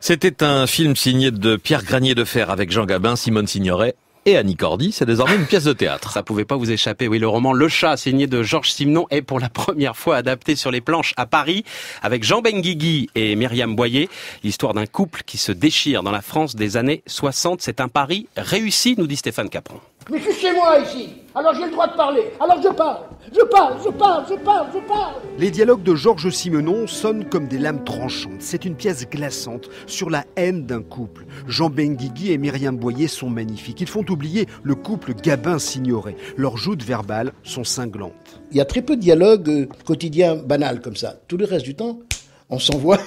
C'était un film signé de Pierre Granier de Fer avec Jean Gabin, Simone Signoret et Annie Cordy. C'est désormais une pièce de théâtre. Ça pouvait pas vous échapper. Oui, le roman Le Chat, signé de Georges Simenon, est pour la première fois adapté sur les planches à Paris avec Jean Benguigui et Myriam Boyer. L'histoire d'un couple qui se déchire dans la France des années 60. C'est un pari réussi, nous dit Stéphane Capron. Mais je suis chez moi ici, alors j'ai le droit de parler, alors je parle. Les dialogues de Georges Simenon sonnent comme des lames tranchantes. C'est une pièce glaçante sur la haine d'un couple. Jean Benguigui et Myriam Boyer sont magnifiques. Ils font oublier le couple Gabin-Signoret. Leurs joutes verbales sont cinglantes. Il y a très peu de dialogues quotidiens banals comme ça. Tout le reste du temps, on s'envoie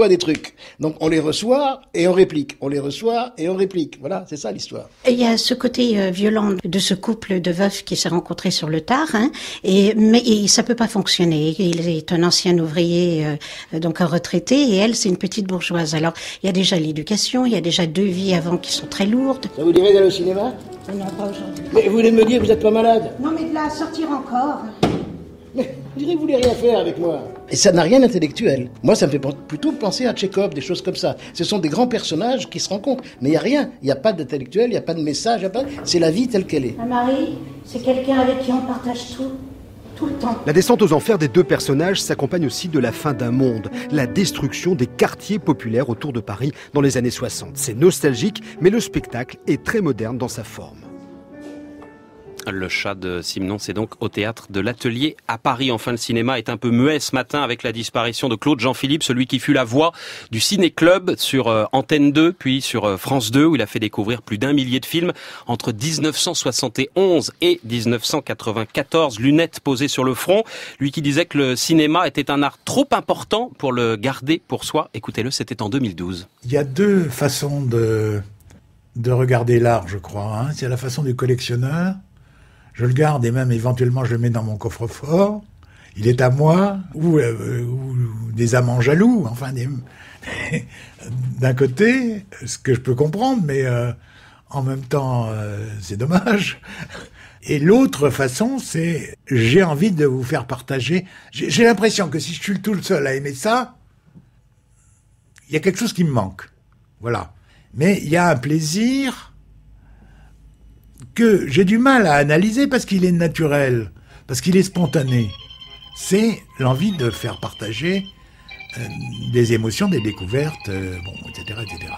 des trucs. Donc on les reçoit et on réplique. On les reçoit et on réplique. Voilà, c'est ça l'histoire. Il y a ce côté violent de ce couple de veufs qui s'est rencontré sur le tard, hein, mais ça peut pas fonctionner. Il est un ancien ouvrier, donc un retraité, et elle, c'est une petite bourgeoise. Alors, il y a déjà l'éducation, il y a déjà 2 vies avant qui sont très lourdes. Ça vous dirait d'aller au cinéma ? Non, pas aujourd'hui. Mais vous voulez me dire que vous êtes pas malade ? Non, mais de là à sortir encore. Mais vous direz que vous voulez rien faire avec moi. Et ça n'a rien d'intellectuel. Moi, ça me fait plutôt penser à Tchekhov, des choses comme ça. Ce sont des grands personnages qui se rencontrent. Mais il n'y a rien. Il n'y a pas d'intellectuel, il n'y a pas de message. C'est la vie telle qu'elle est. Marie, c'est quelqu'un avec qui on partage tout le temps. La descente aux enfers des 2 personnages s'accompagne aussi de la fin d'un monde, la destruction des quartiers populaires autour de Paris dans les années 60. C'est nostalgique, mais le spectacle est très moderne dans sa forme. Le Chat de Simenon, c'est donc au théâtre de l'Atelier à Paris. Enfin, le cinéma est un peu muet ce matin avec la disparition de Claude Jean-Philippe, celui qui fut la voix du Ciné-Club sur Antenne 2, puis sur France 2, où il a fait découvrir plus d'1 millier de films entre 1971 et 1994. Lunettes posées sur le front. Lui qui disait que le cinéma était un art trop important pour le garder pour soi. Écoutez-le, c'était en 2012. Il y a 2 façons de regarder l'art, je crois. Hein. C'est la façon du collectionneur. Je le garde et même éventuellement je le mets dans mon coffre-fort. Il est à moi, ou des amants jaloux, enfin d'un côté, ce que je peux comprendre, mais en même temps c'est dommage. Et l'autre façon, c'est j'ai envie de vous faire partager. J'ai l'impression que si je suis tout seul à aimer ça, il y a quelque chose qui me manque. Voilà. Mais il y a un plaisir que j'ai du mal à analyser parce qu'il est naturel, parce qu'il est spontané. C'est l'envie de faire partager des émotions, des découvertes, etc., etc.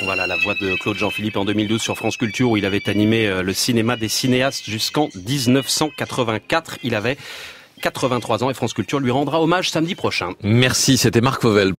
Voilà la voix de Claude Jean-Philippe en 2012 sur France Culture, où il avait animé le cinéma des cinéastes jusqu'en 1984. Il avait 83 ans et France Culture lui rendra hommage samedi prochain. Merci, c'était Marc Fauvel.